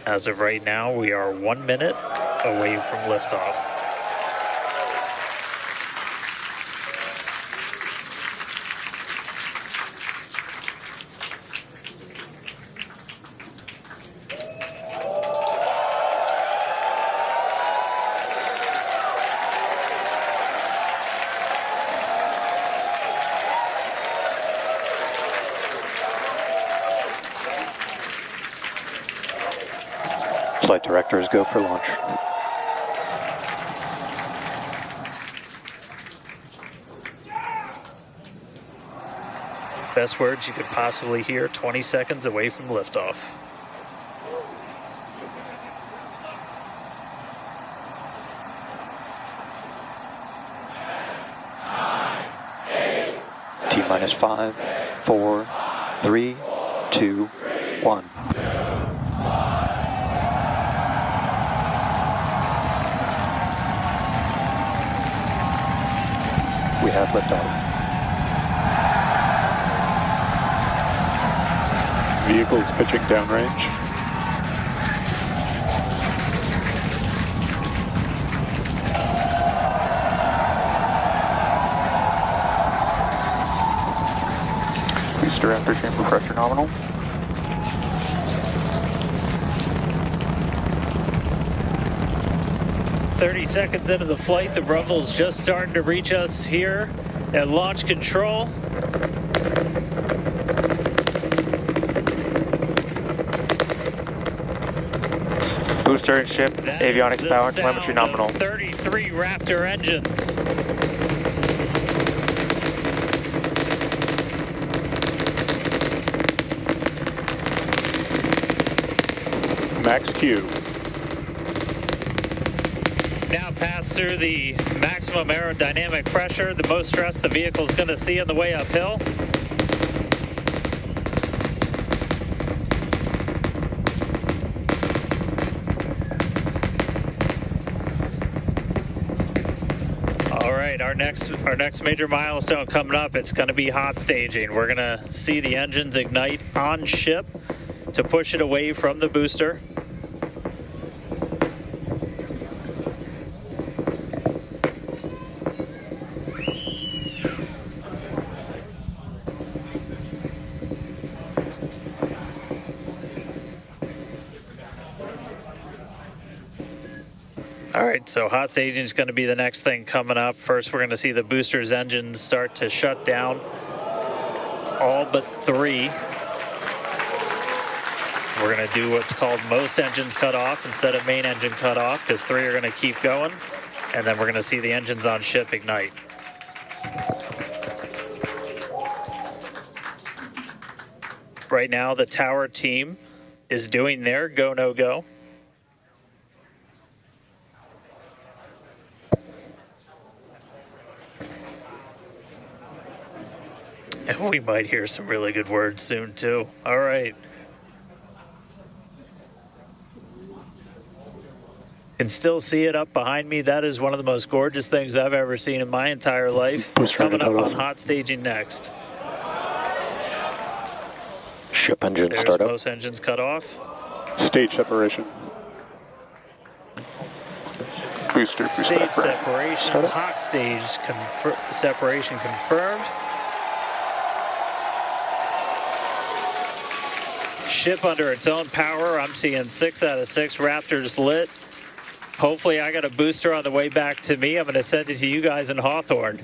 As of right now, we are 1 minute away from liftoff. Flight directors go for launch. Best words you could possibly hear 20 seconds away from liftoff. T-minus 5, 4, 3, 2, 1. We have liftoff. Vehicles pitching downrange. Booster after chamber pressure nominal. "30 seconds into the flight, the rumble's just starting to reach us here at launch control. Booster and ship, avionics power, telemetry nominal. 33 Raptor engines. Max Q. Now pass through the maximum aerodynamic pressure, the most stress the vehicle's going to see on the way uphill. All right, our next major milestone coming up, it's going to be hot staging. We're going to see the engines ignite on ship to push it away from the booster. All right, so hot staging is going to be the next thing coming up. First, we're going to see the booster's engines start to shut down, all but 3. We're going to do what's called most engines cut off instead of main engine cut off, because 3 are going to keep going, and then we're going to see the engines on ship ignite. Right now, the tower team is doing their go, no go. And we might hear some really good words soon, too. All right. Can still see it up behind me. That is one of the most gorgeous things I've ever seen in my entire life. Coming up on hot staging next. Ship engine There's startup. most engines cut off. Stage separation. Booster Stage separation. Hot stage separation confirmed. Ship under its own power. I'm seeing 6 out of 6 Raptors lit. Hopefully I got a booster on the way back to me. I'm going to send it to you guys in Hawthorne.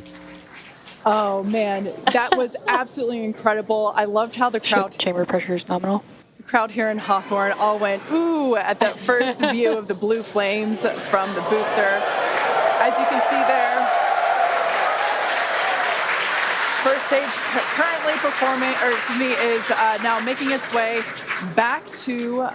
Oh, man, that was absolutely incredible. I loved how the crowd... Chamber pressure is nominal. The crowd here in Hawthorne all went, ooh, at that first view of the blue flames from the booster. As you can see there, first stage currently performing, is now making its way back to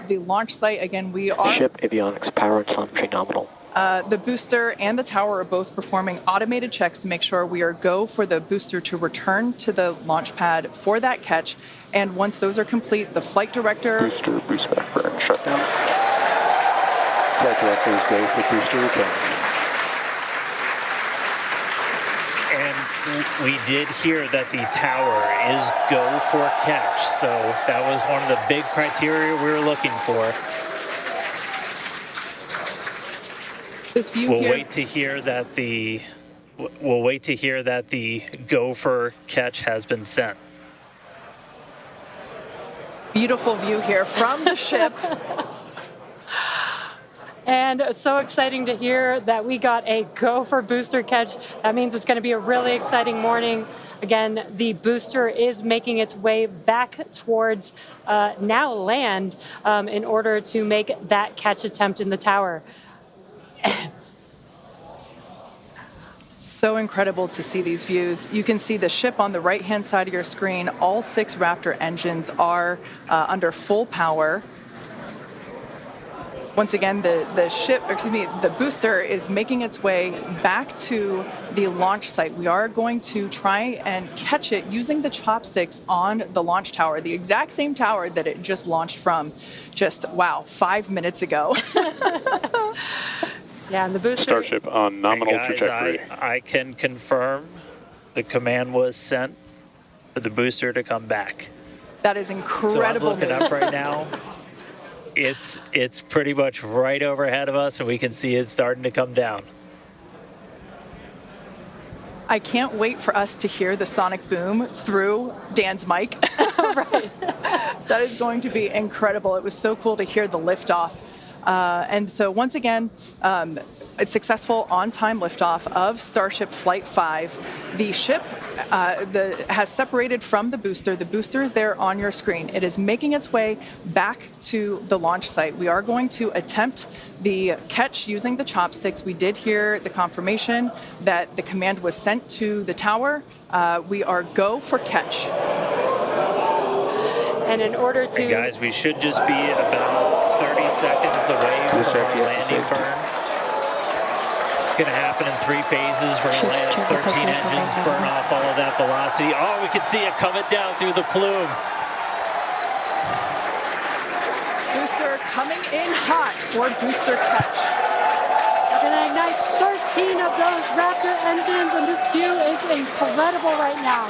the launch site. Again, we are... Ship, avionics, power, and telemetry nominal. The booster and the tower are both performing automated checks to make sure we are go for the booster to return to the launch pad for that catch. And once those are complete, the flight director... Booster, boost back burn, shutdown. Flight directors go for booster return. And we did hear that the tower is go for catch. So that was one of the big criteria we were looking for. This view We'll here. wait to hear that the go for catch has been sent. Beautiful view here from the ship. And so exciting to hear that we got a go for booster catch. That means it's going to be a really exciting morning. Again, the booster is making its way back towards now land in order to make that catch attempt in the tower. So incredible to see these views. You can see the ship on the right-hand side of your screen. All 6 Raptor engines are under full power. Once again, the booster is making its way back to the launch site. We are going to try and catch it using the chopsticks on the launch tower, the exact same tower that it just launched from just, 5 minutes ago. Yeah, and the booster... Starship on nominal Guys, trajectory. I can confirm the command was sent for the booster to come back. That is So I'm incredible looking news. up right now. It's pretty much right overhead of us, and we can see it starting to come down. I can't wait for us to hear the sonic boom through Dan's mic. Right. That is going to be incredible. It was so cool to hear the liftoff. And so once again, it's successful on-time liftoff of Starship Flight 5. The ship has separated from the booster. The booster is there on your screen. It is making its way back to the launch site. We are going to attempt the catch using the chopsticks. We did hear the confirmation that the command was sent to the tower. We are go for catch. And in order to... And guys, we should just be about 30 seconds away from our landing burn. It's going to happen in 3 phases. We're going to land 13 engines, burn off all of that velocity. Oh, we can see it coming down through the plume. Booster coming in hot for booster catch. We're going to ignite 13 of those Raptor engines, and this view is incredible right now.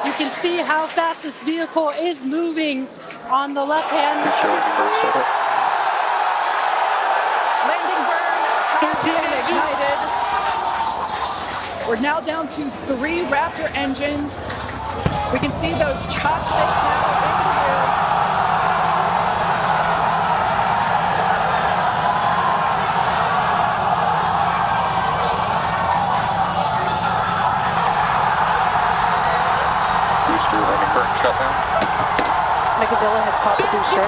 You can see how fast this vehicle is moving on the left-hand screen. Landing burn has been ignited. We're now down to 3 Raptor engines. We can see those chopsticks now in the air. Shutdown. Micadilla had caught the booster.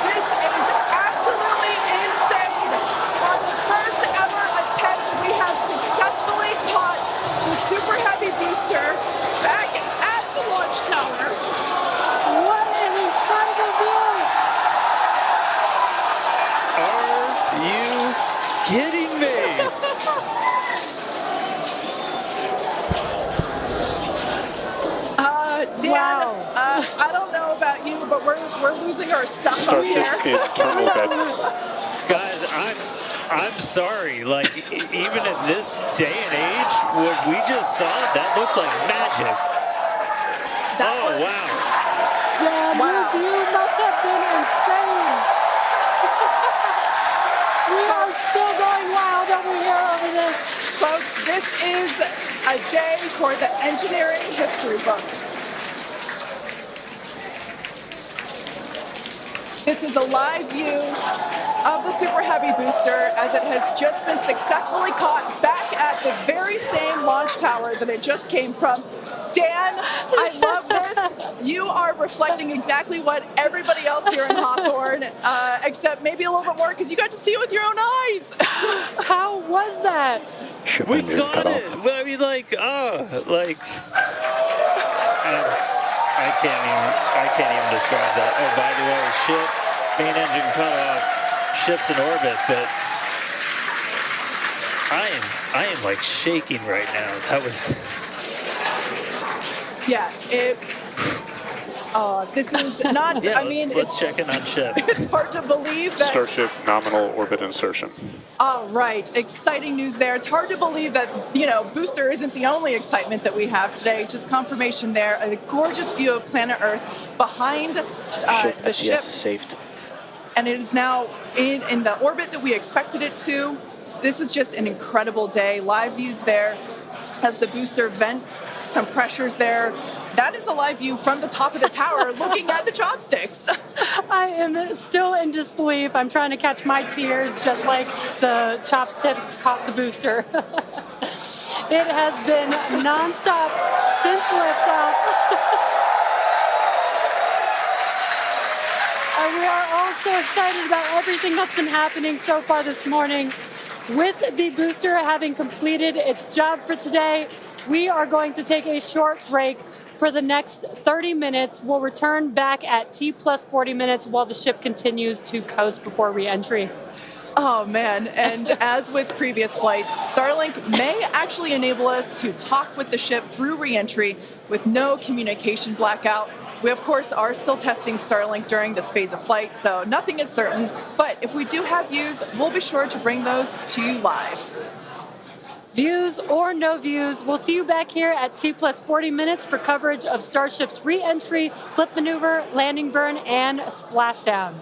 This is absolutely insane. On the first ever attempt, we have successfully caught the Super Heavy booster back at the launch tower. What an incredible view! Are you kidding me? Dan, Wow. I don't know about you, but we're losing our stuff up Starship here. is turbo bed. Guys, I'm sorry. Like, even in this day and age, what we just saw, that looked like magic. Oh, wow. Dan, Wow. your view must have been insane. We are still going wild over here over this. Folks, this is a day for the engineering history books. This is a live view of the Super Heavy booster as it has just been successfully caught back at the very same launch tower that it just came from. Dan, I love this. You are reflecting exactly what everybody else here in Hawthorne, except maybe a little bit more because you got to see it with your own eyes. How was that? We Shipment is got cut it. off. Well, I mean, I can't even describe that. Oh, by the way, main engine cut off, ship's in orbit, but I am like shaking right now. That was... Yeah, This is not, Yeah, I mean, let's check in on ship. it's hard to believe that. Starship nominal orbit insertion. All right, exciting news there. It's hard to believe that, booster isn't the only excitement that we have today. Just confirmation there. A gorgeous view of planet Earth behind the ship. Yes, saved. And it is now in the orbit that we expected it to. This is just an incredible day. Live views there as the booster vents, some pressures there. That is a live view from the top of the tower looking at the chopsticks. I am still in disbelief. I'm trying to catch my tears just like the chopsticks caught the booster. It has been nonstop since liftoff. And we are all so excited about everything that's been happening so far this morning. With the booster having completed its job for today, we are going to take a short break for the next 30 minutes. We'll return back at T plus 40 minutes while the ship continues to coast before re-entry. Oh, man. And as with previous flights, Starlink may actually enable us to talk with the ship through re-entry with no communication blackout. We, of course, are still testing Starlink during this phase of flight, so nothing is certain. But if we do have views, we'll be sure to bring those to you live. Views or no views, we'll see you back here at T plus 40 minutes for coverage of Starship's re-entry, flip maneuver, landing burn, and splashdown.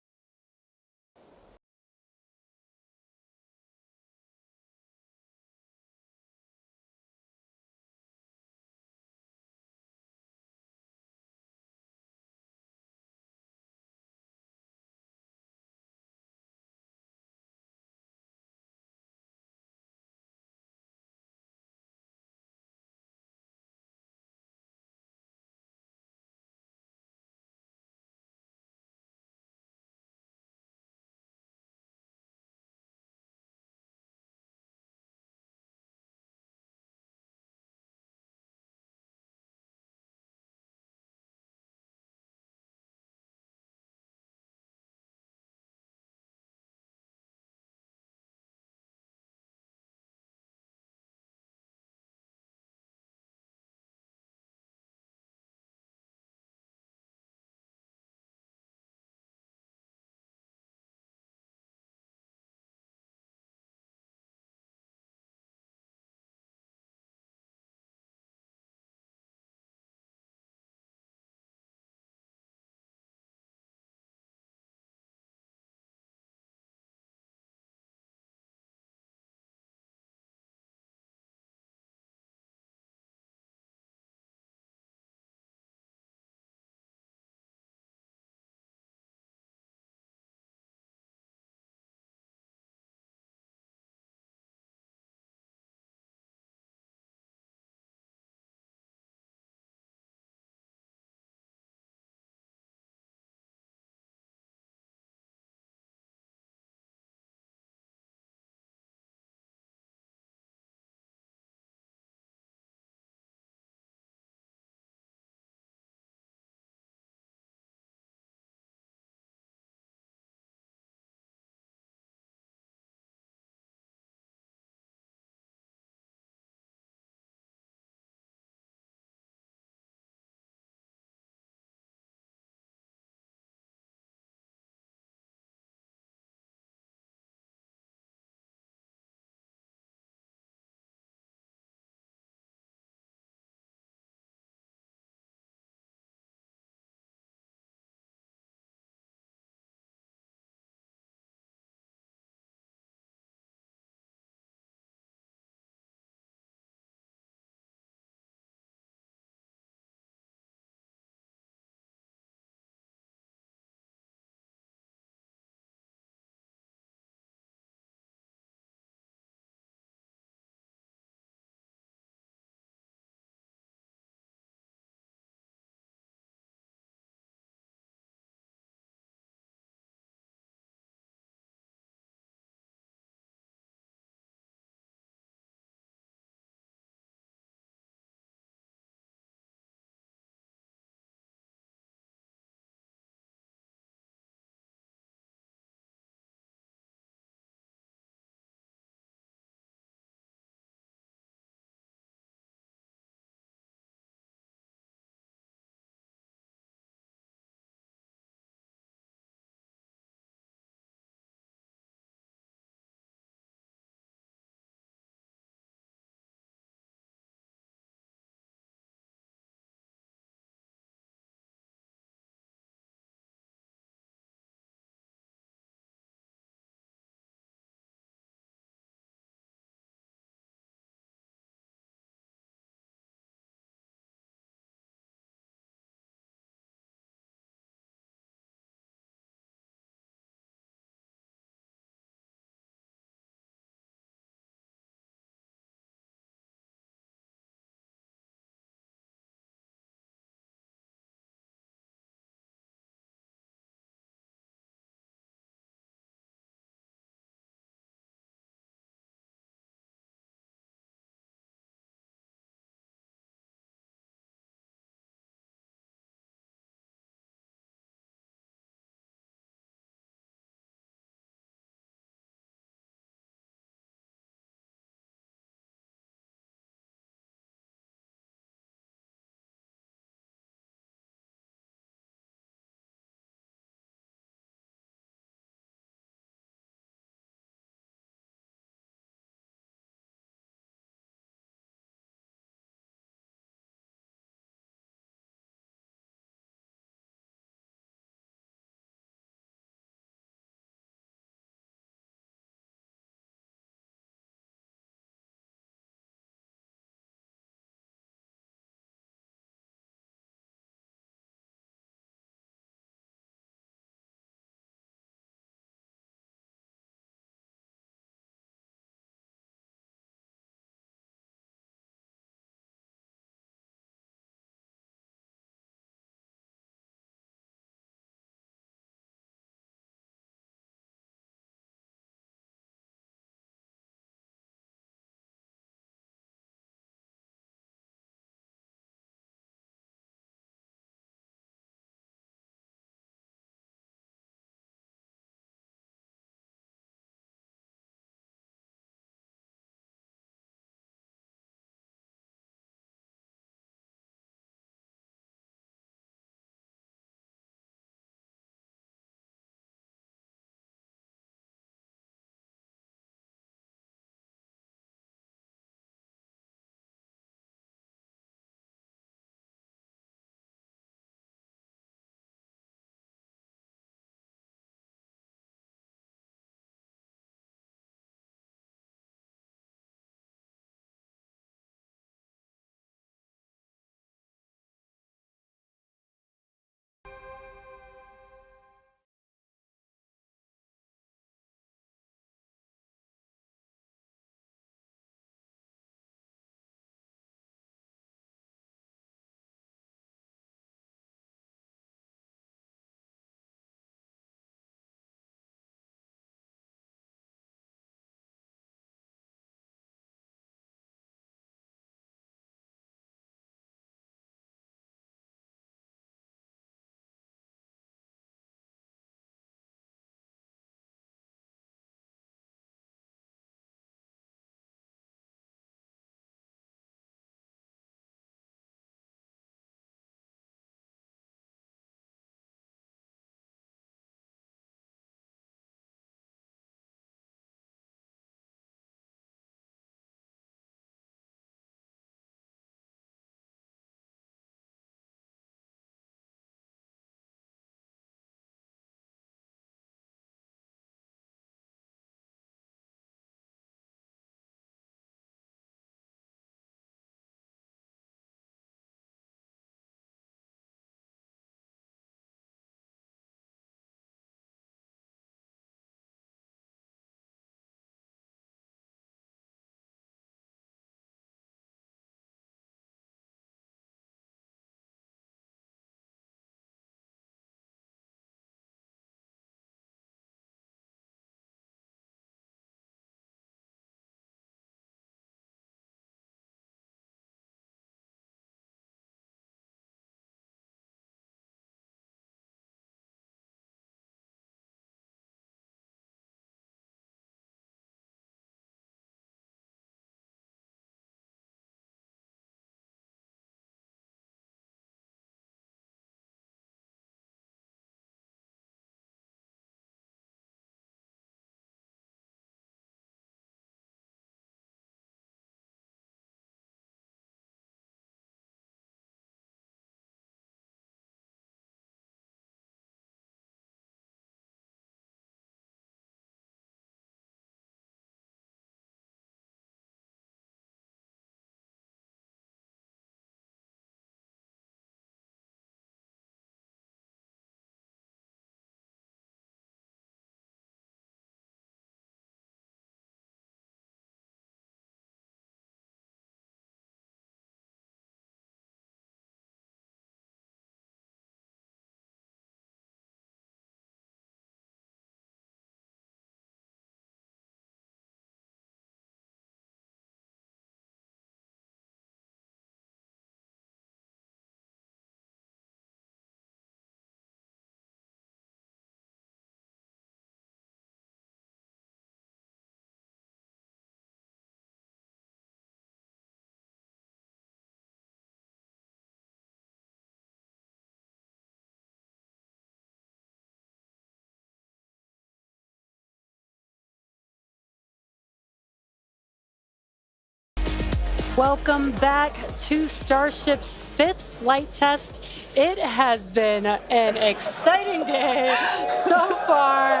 Welcome back to Starship's 5th flight test. It has been an exciting day so far.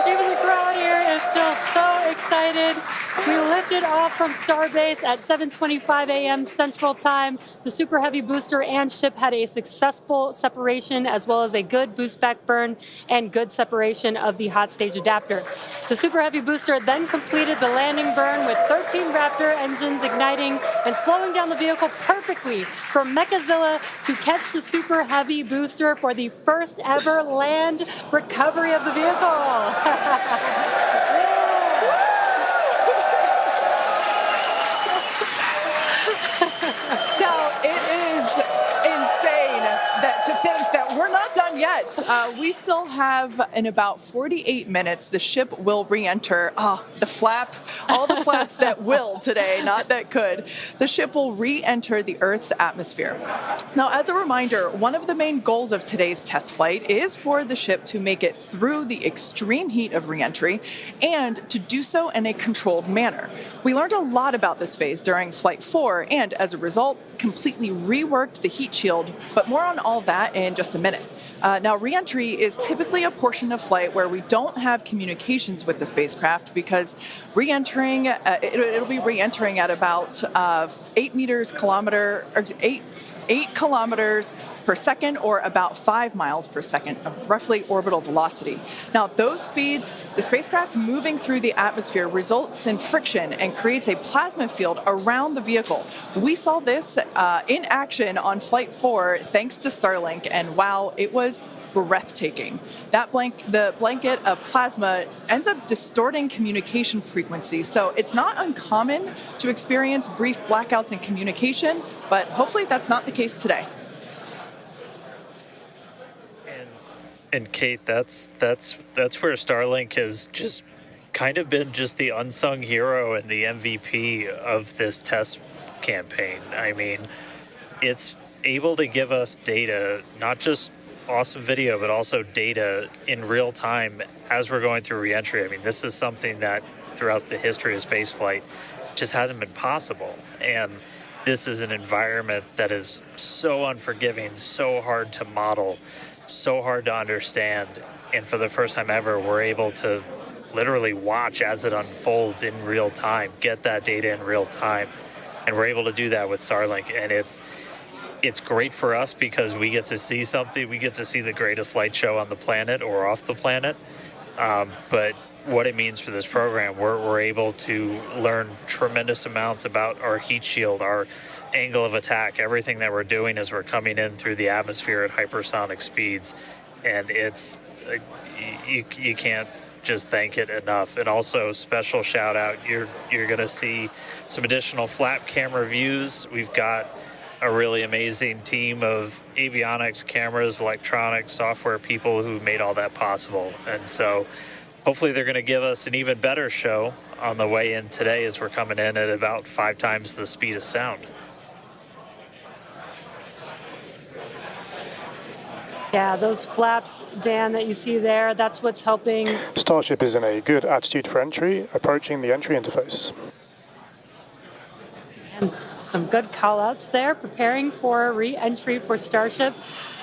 Even the crowd here is still so excited. We lifted off from Starbase at 7:25 a.m. Central Time. The Super Heavy booster and ship had a successful separation, as well as a good boost back burn and good separation of the hot stage adapter. The Super Heavy booster then completed the landing burn with 13 Raptor engines igniting and slowing down the vehicle perfectly for Mechazilla to catch the Super Heavy booster for the first ever land recovery of the vehicle. Now, it is insane to think that we're not done yet. We still have, in about 48 minutes, the ship will re-enter. The flap, all the flaps that will today, not that could. The ship will re-enter the Earth's atmosphere. Now, as a reminder, one of the main goals of today's test flight is for the ship to make it through the extreme heat of re-entry and to do so in a controlled manner. We learned a lot about this phase during Flight 4 and, as a result, completely reworked the heat shield, but more on all that in just a minute. Now, re-entry is typically a portion of flight where we don't have communications with the spacecraft because re-entering, it'll be re-entering at about 8 kilometers per second, or about 5 miles per second of roughly orbital velocity. Now, those speeds, the spacecraft moving through the atmosphere results in friction and creates a plasma field around the vehicle. We saw this in action on Flight 4 thanks to Starlink, and wow, it was breathtaking. The blanket of plasma ends up distorting communication frequency, so it's not uncommon to experience brief blackouts in communication, but hopefully that's not the case today. And Kate, that's where Starlink has just kind of been just the unsung hero and the MVP of this test campaign. I mean, it's able to give us data, not just awesome video, but also data in real time as we're going through reentry. I mean, this is something that throughout the history of spaceflight just hasn't been possible. And this is an environment that is so unforgiving, so hard to model, so hard to understand. And for the first time ever, we're able to literally watch as it unfolds in real time, get that data in real time. And we're able to do that with Starlink. And it's great for us because we get to see something. We get to see the greatest light show on the planet or off the planet. But what it means for this program, we're able to learn tremendous amounts about our heat shield, our angle of attack, everything that we're doing as we're coming in through the atmosphere at hypersonic speeds. And it's you can't just thank it enough. And also, special shout out, you're going to see some additional flap camera views. We've got a really amazing team of avionics, cameras, electronics, software people who made all that possible. And so hopefully they're going to give us an even better show on the way in today as we're coming in at about 5 times the speed of sound. Yeah, those flaps, Dan, that you see there, that's what's helping. Starship is in a good attitude for entry, approaching the entry interface. And some good call-outs there, preparing for re-entry for Starship.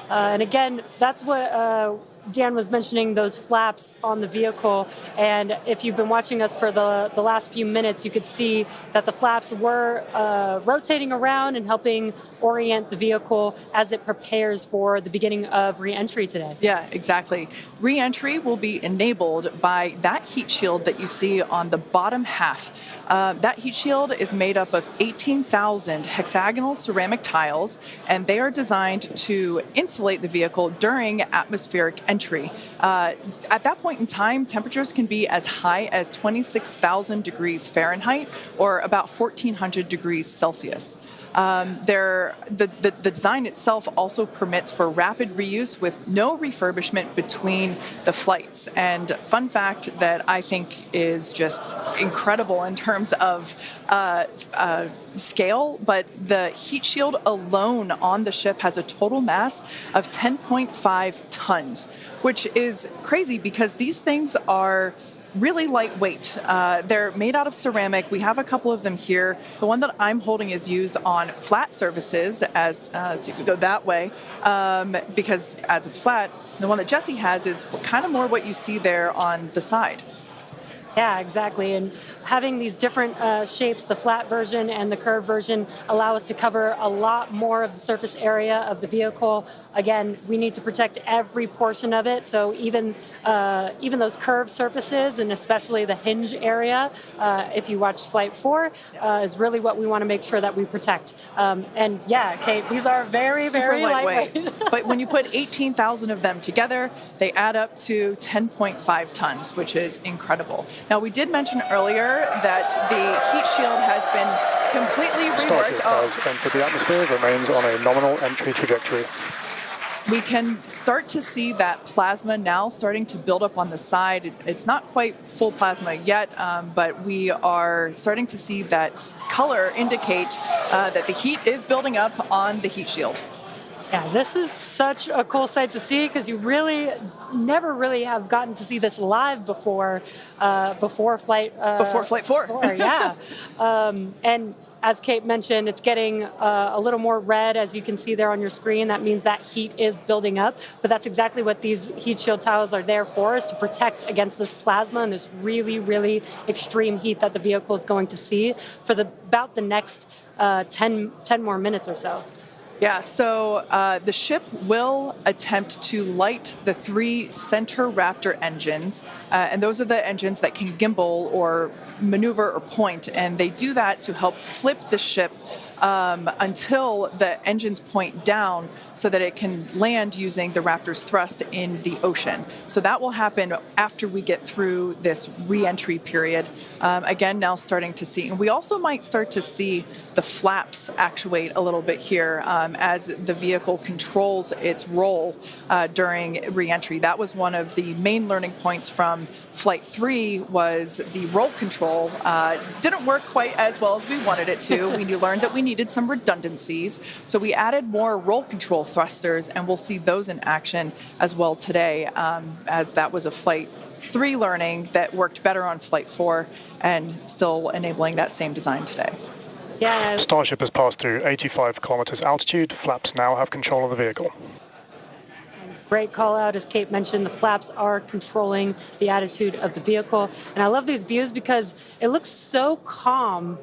And again, that's what Dan was mentioning, those flaps on the vehicle. And if you've been watching us for the last few minutes, you could see that the flaps were rotating around and helping orient the vehicle as it prepares for the beginning of re-entry today. Yeah, exactly. Re-entry will be enabled by that heat shield that you see on the bottom half. That heat shield is made up of 18,000 hexagonal ceramic tiles, and they are designed to insulate the vehicle during atmospheric entry. At that point in time, temperatures can be as high as 26,000 degrees Fahrenheit or about 1,400 degrees Celsius. The design itself also permits for rapid reuse with no refurbishment between the flights. And fun fact that I think is just incredible in terms of scale, but the heat shield alone on the ship has a total mass of 10.5 tons, which is crazy because these things are really lightweight. They're made out of ceramic. We have a couple of them here. The one that I'm holding is used on flat surfaces, as let's see if we go that way, because as it's flat. The one that Jesse has is kind of more what you see there on the side. Yeah, exactly. And having these different shapes, the flat version and the curved version, allow us to cover a lot more of the surface area of the vehicle. Again, we need to protect every portion of it. So even those curved surfaces, and especially the hinge area, if you watched Flight 4, is really what we want to make sure that we protect. And yeah, Kate, these are very, very lightweight. But when you put 18,000 of them together, they add up to 10.5 tons, which is incredible. Now, we did mention earlier that the heat shield has been completely reworked. Starship has entered the atmosphere, remains on a nominal entry trajectory. We can start to see that plasma now starting to build up on the side. It's not quite full plasma yet, but we are starting to see that color indicate that the heat is building up on the heat shield. Yeah, this is such a cool sight to see because you really never really have gotten to see this live before Flight 4. Yeah. And as Kate mentioned, it's getting a little more red, as you can see there on your screen. That means that heat is building up. But that's exactly what these heat shield tiles are there for, is to protect against this plasma and this really, really extreme heat that the vehicle is going to see for about the next 10 more minutes or so. Yeah, so the ship will attempt to light the 3 center Raptor engines, and those are the engines that can gimbal or maneuver or point, and they do that to help flip the ship until the engines point down so that it can land using the Raptor's thrust in the ocean. So that will happen after we get through this re-entry period. Again, now starting to see. And we also might start to see the flaps actuate a little bit here as the vehicle controls its roll during re-entry. That was one of the main learning points from Flight 3 was the roll control didn't work quite as well as we wanted it to. We learned that we needed some redundancies. So we added more roll control thrusters, and we'll see those in action as well today, as that was a Flight 3 learning that worked better on Flight 4 and still enabling that same design today. Yeah. Starship has passed through 85 kilometers altitude. Flaps now have control of the vehicle. Great call out. As Kate mentioned, the flaps are controlling the attitude of the vehicle. And I love these views because it looks so calm.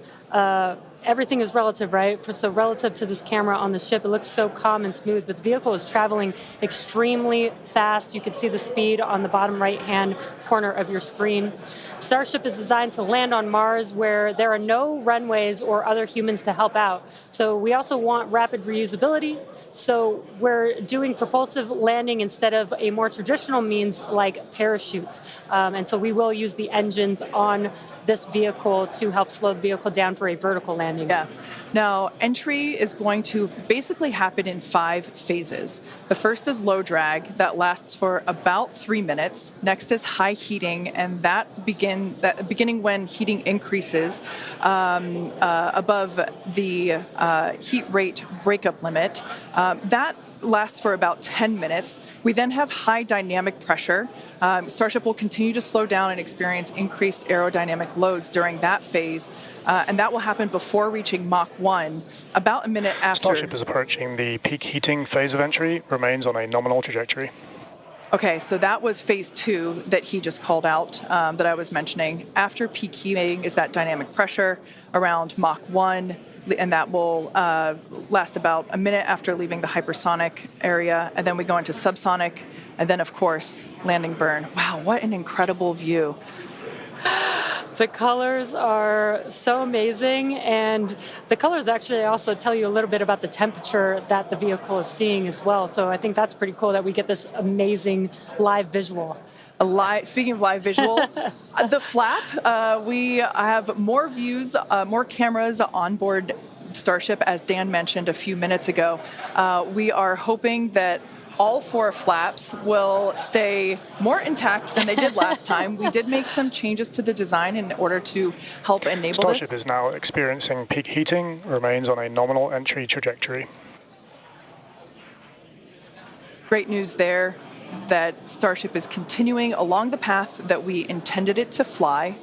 Everything is relative, right? So relative to this camera on the ship, it looks so calm and smooth, but the vehicle is traveling extremely fast. You can see the speed on the bottom right-hand corner of your screen. Starship is designed to land on Mars where there are no runways or other humans to help out. So we also want rapid reusability. So we're doing propulsive landing instead of a more traditional means like parachutes. And so we will use the engines on this vehicle to help slow the vehicle down for a vertical landing. Yeah. Now, entry is going to basically happen in 5 phases. The first is low drag. That lasts for about 3 minutes. Next is high heating, and that beginning when heating increases above the heat rate breakup limit. That lasts for about 10 minutes. We then have high dynamic pressure. Starship will continue to slow down and experience increased aerodynamic loads during that phase, and that will happen before reaching Mach 1, about a minute after. Starship is approaching the peak heating phase of entry, remains on a nominal trajectory. Okay, so that was phase 2 that he just called out that I was mentioning. After peak heating is that dynamic pressure around Mach 1, and that will last about a minute after leaving the hypersonic area, and then we go into subsonic, and then, of course, landing burn. Wow, what an incredible view. The colors are so amazing, and the colors actually also tell you a little bit about the temperature that the vehicle is seeing as well. So I think that's pretty cool that we get this amazing live visual. Speaking of live visual, the flap, we have more views, more cameras on board Starship, as Dan mentioned a few minutes ago. We are hoping that all 4 flaps will stay more intact than they did last time. We did make some changes to the design in order to help enable Starship this. is now experiencing peak heating, remains on a nominal entry trajectory. Great news there. that Starship is continuing along the path that we intended it to fly.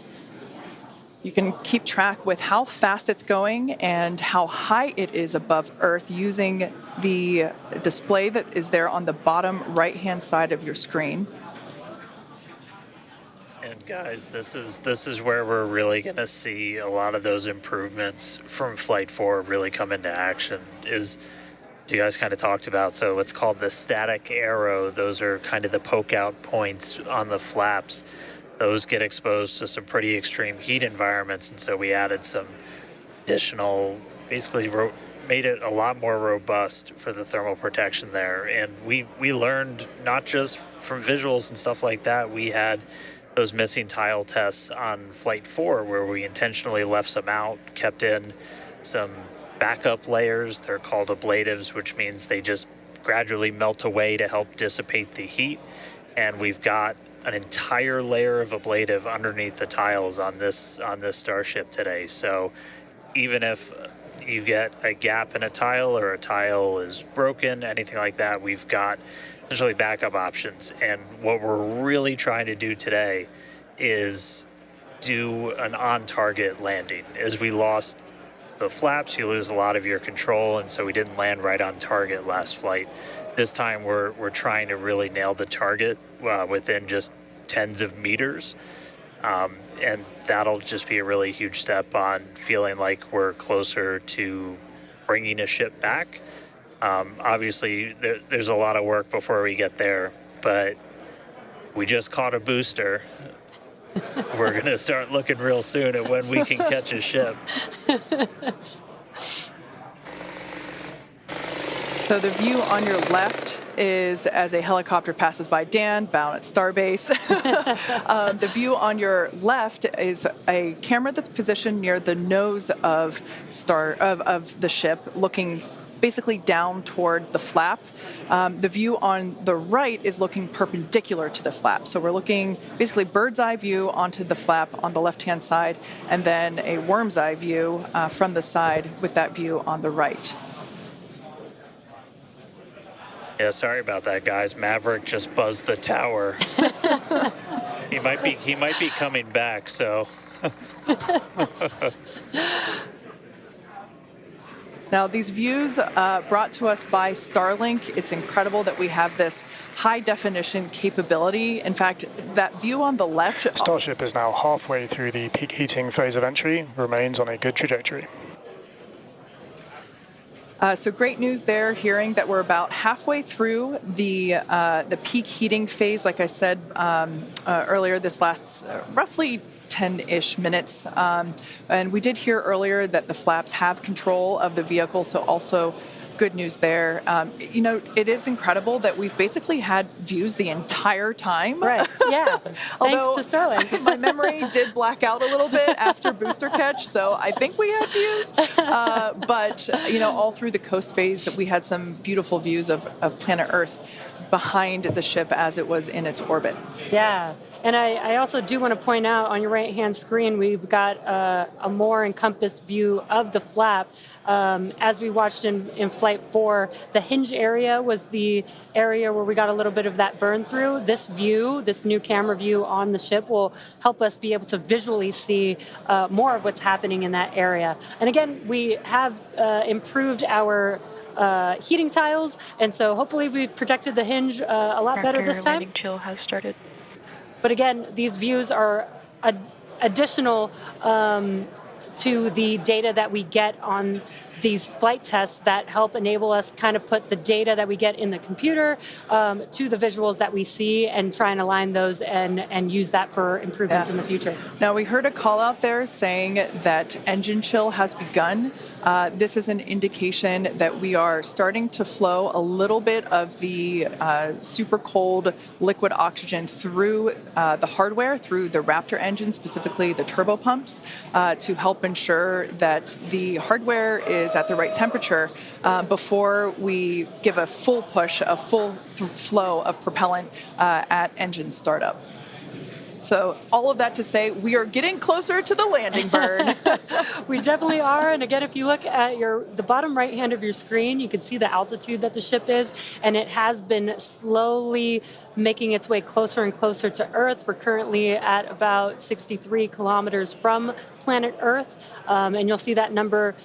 You can keep track with how fast it's going and how high it is above Earth using the display that is there on the bottom right-hand side of your screen. And guys, this is where we're really going to see a lot of those improvements from Flight 4 really come into action. Is you guys kind of talked about, so it's called the static arrow. Those are kind of the poke out points on the flaps. Those get exposed to some pretty extreme heat environments, and so we added some additional, basically made it a lot more robust for the thermal protection there. And we learned not just from visuals and stuff like that. We had those missing tile tests on Flight 4 where we intentionally left some out, kept in some backup layers. They're called ablatives, which means they just gradually melt away to help dissipate the heat. And we've got an entire layer of ablative underneath the tiles on this Starship today. So even if you get a gap in a tile or a tile is broken, anything like that, we've got essentially backup options. And what we're really trying to do today is do an on-target landing. As we lost the flaps, you lose a lot of your control, and so we didn't land right on target last flight. This time we're trying to really nail the target within just tens of meters, and that'll just be a really huge step on feeling like we're closer to bringing a ship back. Obviously, there's a lot of work before we get there, but we just caught a booster. We're going to start looking real soon at when we can catch a ship. So the view on your left is as a helicopter passes by Dan, bound at Starbase. The view on your left is a camera that's positioned near the nose of the ship, looking basically down toward the flap. The view on the right is looking perpendicular to the flap. So we're looking basically bird's eye view onto the flap on the left-hand side, and then a worm's eye view from the side with that view on the right. Yeah, sorry about that, guys. Maverick just buzzed the tower. He might be coming back, so. Now, these views brought to us by Starlink. It's incredible that we have this high-definition capability. In fact, that view on the left... Starship is now halfway through the peak heating phase of entry, remains on a good trajectory. So great news there, hearing that we're about halfway through the peak heating phase. Like I said earlier, this lasts roughly 10-ish minutes. And we did hear earlier that the flaps have control of the vehicle, so also good news there. It is incredible that we've basically had views the entire time. Right, yeah. Thanks to Starlink. My memory did black out a little bit after booster catch, so I think we had views. But all through the coast phase, we had some beautiful views of planet Earth behind the ship as it was in its orbit. Yeah, and I also do want to point out on your right-hand screen, we've got a more encompassed view of the flap. As we watched in Flight 4, the hinge area was the area where we got a little bit of that burn through. This view, this new camera view on the ship will help us be able to visually see more of what's happening in that area. And again, we have improved our heating tiles, and so hopefully we've protected the hinge a lot better this time. Landing chill has started. But again, these views are additional to the data that we get on these flight tests that help enable us kind of put the data that we get in the computer to the visuals that we see and try and align those and use that for improvements in the future. Now, we heard a call out there saying that engine chill has begun. This is an indication that we are starting to flow a little bit of the super cold liquid oxygen through the hardware, through the Raptor engine, specifically the turbo pumps, to help ensure that the hardware is at the right temperature before we give a full push, a full flow of propellant at engine startup. So all of that to say, we are getting closer to the landing burn. We definitely are. And again, if you look at the bottom right hand of your screen, you can see the altitude that the ship is, and it has been slowly making its way closer and closer to Earth. We're currently at about 63 kilometers from planet Earth, and you'll see that number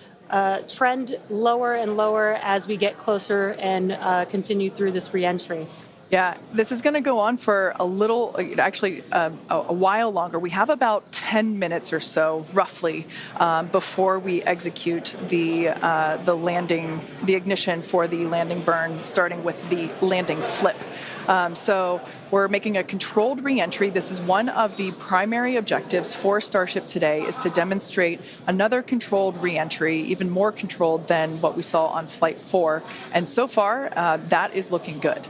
trend lower and lower as we get closer and continue through this reentry. Yeah, this is going to go on for a little, actually a while longer. We have about 10 minutes or so, roughly, before we execute the landing, the ignition for the landing burn, starting with the landing flip. So we're making a controlled reentry. This is one of the primary objectives for Starship today, is to demonstrate another controlled reentry, even more controlled than what we saw on Flight 4. And so far, that is looking good.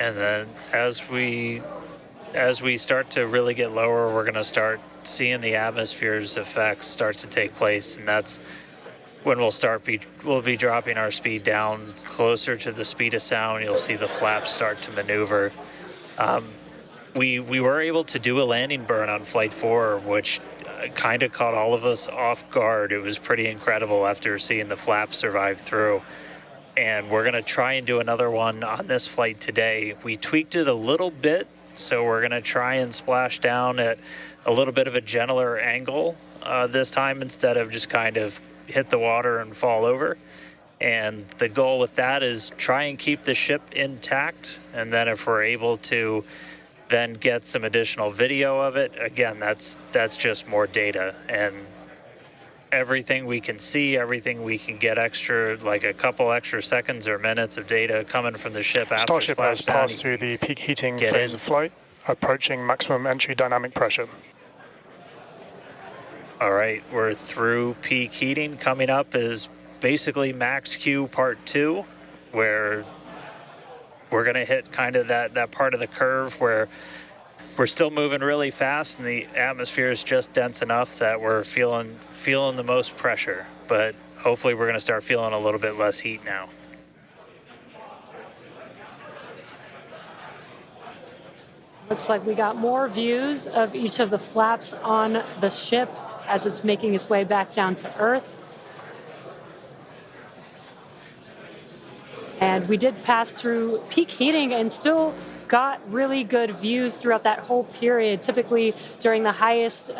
And then as we start to really get lower, we're going to start seeing the atmosphere's effects start to take place, and that's when we'll be dropping our speed down closer to the speed of sound. You'll see the flaps start to maneuver. We were able to do a landing burn on Flight 4, which kind of caught all of us off guard. It was pretty incredible after seeing the flaps survive through. And we're going to try and do another one on this flight today. We tweaked it a little bit, so we're going to try and splash down at a little bit of a gentler angle this time, instead of just kind of hit the water and fall over. And the goal with that is try and keep the ship intact, and then if we're able to then get some additional video of it, again, that's just more data. And everything we can see, everything we can get extra, like a couple extra seconds or minutes of data coming from the ship after Starship has splashdown. passed through the peak heating phase of flight, approaching maximum entry dynamic pressure. All right, we're through peak heating. Coming up is basically max Q part 2, where we're going to hit kind of that part of the curve where we're still moving really fast and the atmosphere is just dense enough that we're feeling the most pressure, but hopefully we're going to start feeling a little bit less heat now. Looks like we got more views of each of the flaps on the ship as it's making its way back down to Earth. And we did pass through peak heating and still got really good views throughout that whole period. Typically, during the highest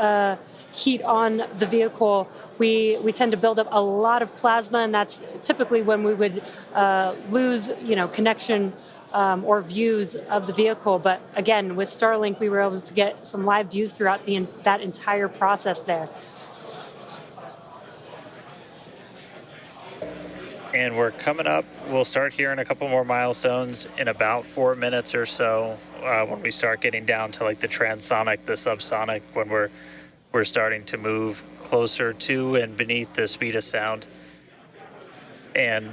heat on the vehicle, we tend to build up a lot of plasma, and that's typically when we would lose, connection or views of the vehicle. But again, with Starlink, we were able to get some live views throughout that entire process there. And we're coming up, we'll start hearing a couple more milestones in about 4 minutes or so, when we start getting down to like the transonic, the subsonic, when we're starting to move closer to and beneath the speed of sound. And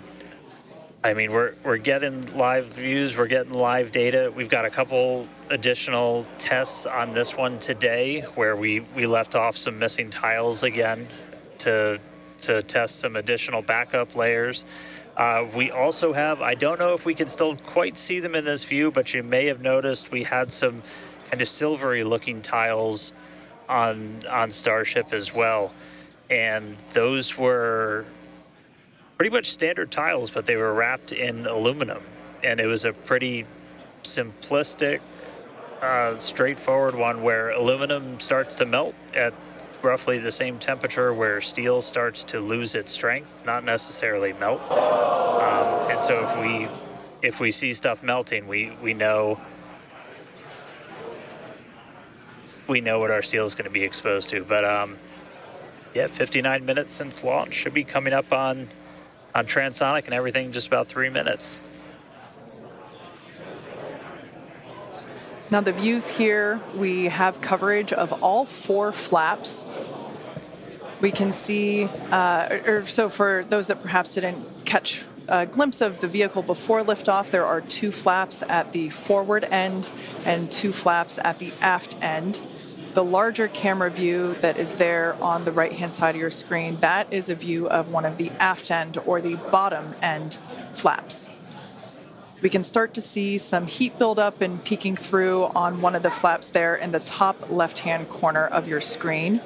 I mean, we're getting live views, we're getting live data. We've got a couple additional tests on this one today where we left off some missing tiles again to test some additional backup layers. We also have, I don't know if we can still quite see them in this view, but you may have noticed we had some kind of silvery looking tiles on Starship as well. And those were pretty much standard tiles, but they were wrapped in aluminum. And it was a pretty simplistic, straightforward one where aluminum starts to melt at roughly the same temperature where steel starts to lose its strength, not necessarily melt. And so if we see stuff melting, we know what our steel is going to be exposed to. But yeah, 59 minutes since launch, should be coming up on transonic and everything just about 3 minutes. Now the views here, we have coverage of all 4 flaps. We can see, so for those that perhaps didn't catch a glimpse of the vehicle before liftoff, there are 2 flaps at the forward end and 2 flaps at the aft end. The larger camera view that is there on the right-hand side of your screen, that is a view of one of the aft end or the bottom end flaps. we can start to see some heat buildup and peeking through on one of the flaps there in the top left-hand corner of your screen.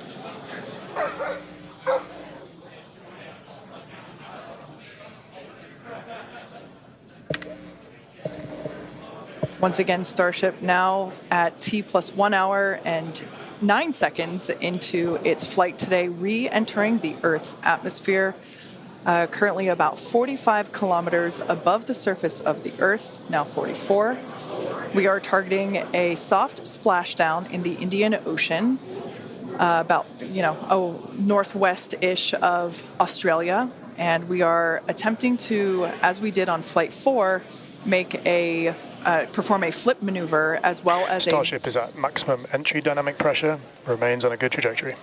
Once again, Starship now at T+1 hour and 9 seconds into its flight today, re-entering the Earth's atmosphere, currently about 45 kilometers above the surface of the Earth, now 44. We are targeting a soft splashdown in the Indian Ocean, about, northwest-ish of Australia, and we are attempting to, as we did on Flight 4, perform a flip maneuver as well as Starship is at maximum entry dynamic pressure, remains on a good trajectory.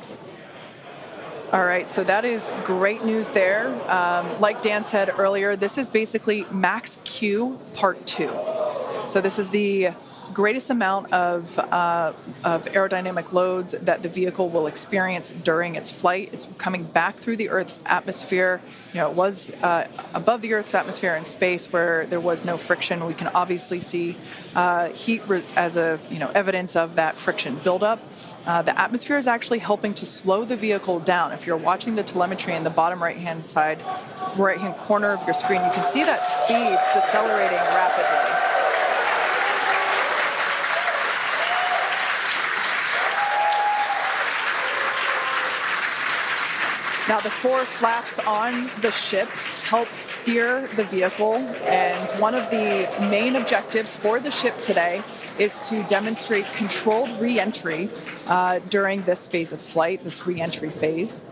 All right, so that is great news there. Like Dan said earlier, this is basically max Q part 2. So this is the greatest amount of aerodynamic loads that the vehicle will experience during its flight. It's coming back through the Earth's atmosphere. It was above the Earth's atmosphere in space where there was no friction. We can obviously see heat as evidence of that friction buildup. The atmosphere is actually helping to slow the vehicle down. If you're watching the telemetry in the bottom right-hand corner of your screen, you can see that speed decelerating rapidly. Now, the 4 flaps on the ship help steer the vehicle, and one of the main objectives for the ship today is to demonstrate controlled re-entry during this phase of flight, this re-entry phase.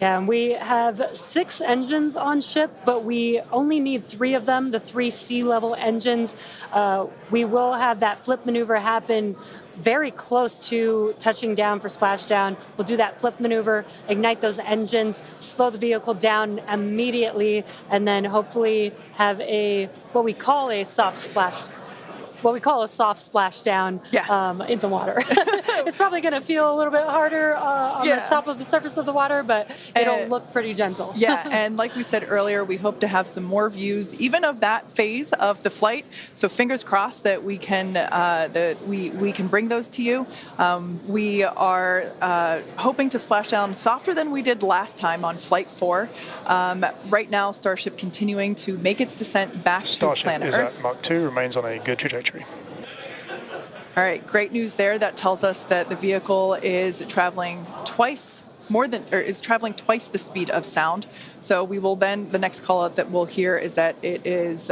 Yeah, and we have 6 engines on ship, but we only need 3 of them, the 3 sea-level engines. We will have that flip maneuver happen very close to touching down for splashdown. We'll do that flip maneuver, ignite those engines, slow the vehicle down immediately, and then hopefully have what we call a soft splashdown in the water. It's probably going to feel a little bit harder on the top of the surface of the water, but it'll look pretty gentle. Yeah, and like we said earlier, we hope to have some more views, even of that phase of the flight. So fingers crossed that we can we can bring those to you. We are hoping to splash down softer than we did last time on Flight 4. Right now, Starship continuing to make its descent back to planet Earth. Starship is at Mach 2, remains on a good trajectory. All right, great news there. That tells us that the vehicle is traveling twice the speed of sound. So we will then, the next call out that we'll hear is that it is,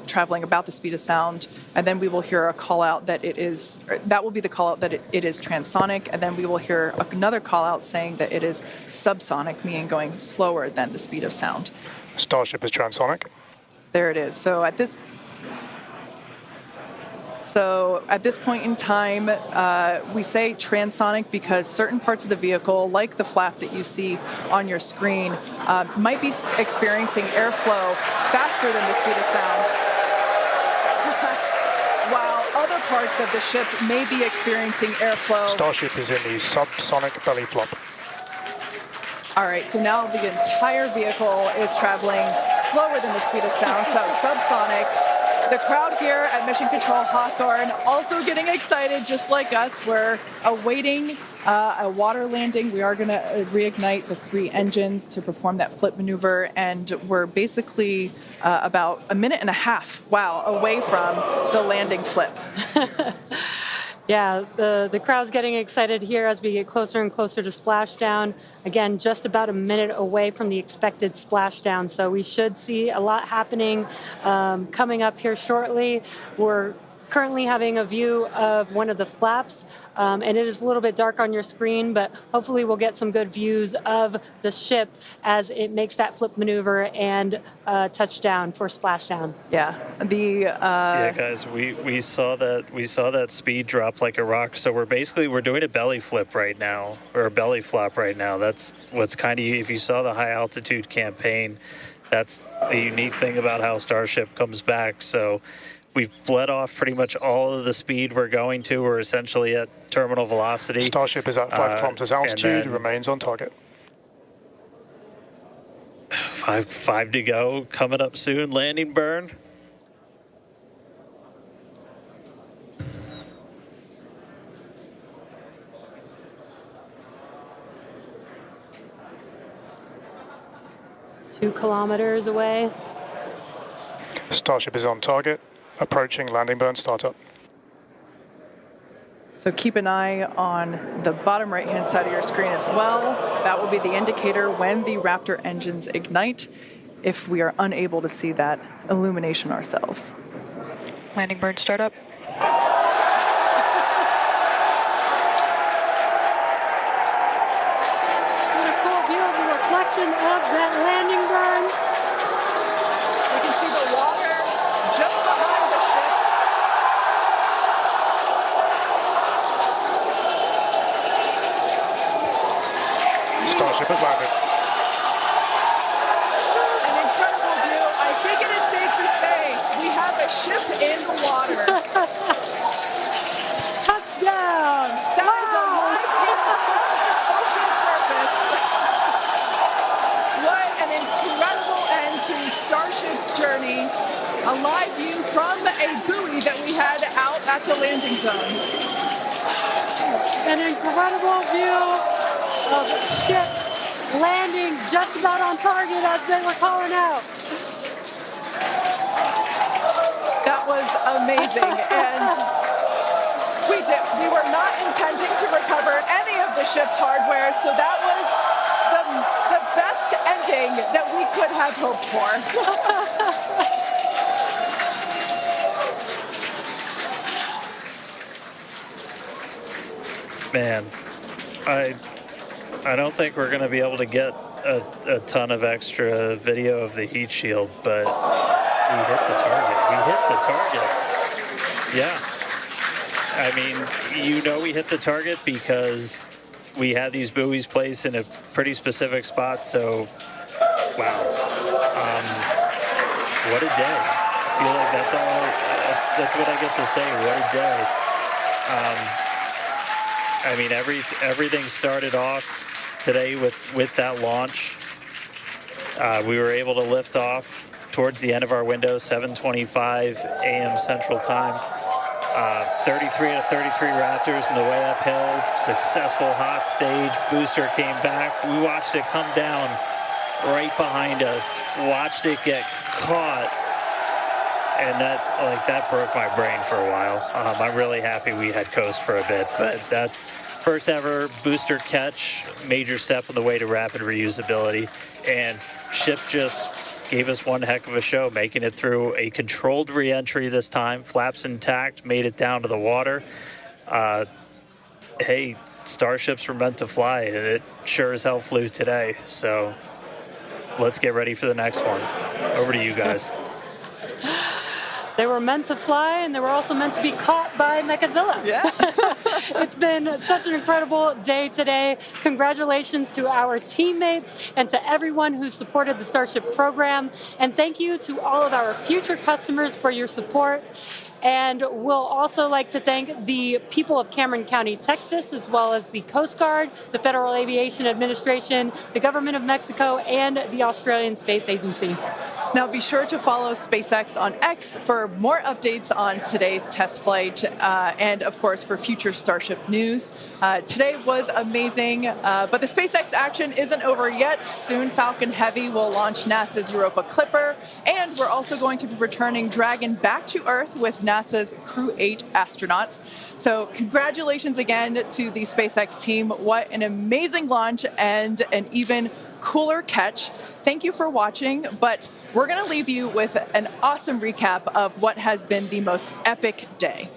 traveling about the speed of sound. And then we will hear a call out that that will be the call out that it is transonic. And then we will hear another call out saying that it is subsonic, meaning going slower than the speed of sound. Starship is transonic. There it is. So at this point in time, we say transonic because certain parts of the vehicle, like the flap that you see on your screen, might be experiencing airflow faster than the speed of sound, while other parts of the ship may be experiencing airflow. Starship is in the subsonic belly flop. All right, so now the entire vehicle is traveling slower than the speed of sound, so subsonic. The crowd here at Mission Control Hawthorne also getting excited, just like us. We're awaiting a water landing. We are going to reignite the 3 engines to perform that flip maneuver, and we're basically about a minute and a half, away from the landing flip. Yeah, the crowd's getting excited here as we get closer and closer to splashdown. Again, just about a minute away from the expected splashdown, so we should see a lot happening coming up here shortly. We're currently having a view of one of the flaps, and it is a little bit dark on your screen, but hopefully we'll get some good views of the ship as it makes that flip maneuver and touchdown for splashdown. Yeah, guys, we saw that speed drop like a rock. So we're doing a belly flip right now, or a belly flop right now. That's what's kind of, if you saw the high altitude campaign, that's the unique thing about how Starship comes back. So we've bled off pretty much all of the speed we're going to. We're essentially at terminal velocity. Starship is at 5 kilometers altitude, remains on target. 5 Five to go, coming up soon, landing burn. Two kilometers away. Starship is on target, approaching landing burn startup. So keep an eye on the bottom right-hand side of your screen as well. That will be the indicator when the Raptor engines ignite, if we are unable to see that illumination ourselves. Landing burn startup. What a cool view of the reflection of that landing burn. You can see the water just behind the ship. Starship has landed. An incredible view. I think it is safe to say we have a ship in the water. Touchdown! That is a live view from the ocean surface. What an incredible end to Starship's journey. A live view from a buoy that we had out at the landing zone. An incredible view of ship landing just about on target as they were calling out. That was amazing. And we were not intending to recover any of the ship's hardware, so that was the best ending that we could have hoped for. Man, I don't think we're going to be able to get a ton of extra video of the heat shield, but we hit the target. We hit the target. Yeah. I mean, we hit the target because we had these buoys placed in a pretty specific spot, so wow. What a day. I feel like that's what I get to say. What a day. I mean, everything started off today with that launch. We were able to lift off towards the end of our window, 7:25 a.m. Central Time. 33 out of 33 Raptors in the way uphill. Successful hot stage. Booster came back. We watched it come down right behind us. Watched it get caught. And that broke my brain for a while. I'm really happy we had coast for a bit, but that's first ever booster catch, major step on the way to rapid reusability. And ship just gave us one heck of a show, making it through a controlled re-entry this time, flaps intact, made it down to the water. Hey, Starships were meant to fly, and it sure as hell flew today. So let's get ready for the next one. Over to you guys. They were meant to fly, and they were also meant to be caught by Mechazilla. Yeah. It's been such an incredible day today. Congratulations to our teammates and to everyone who supported the Starship program. And thank you to all of our future customers for your support. And we'll also like to thank the people of Cameron County, Texas, as well as the Coast Guard, the Federal Aviation Administration, the Government of Mexico, and the Australian Space Agency. Now be sure to follow SpaceX on X for more updates on today's test flight and, of course, for future Starship news. Today was amazing, but the SpaceX action isn't over yet. Soon Falcon Heavy will launch NASA's Europa Clipper, and we're also going to be returning Dragon back to Earth with NASA's Crew 8 astronauts. So congratulations again to the SpaceX team. What an amazing launch and an even cooler catch. Thank you for watching, but we're going to leave you with an awesome recap of what has been the most epic day.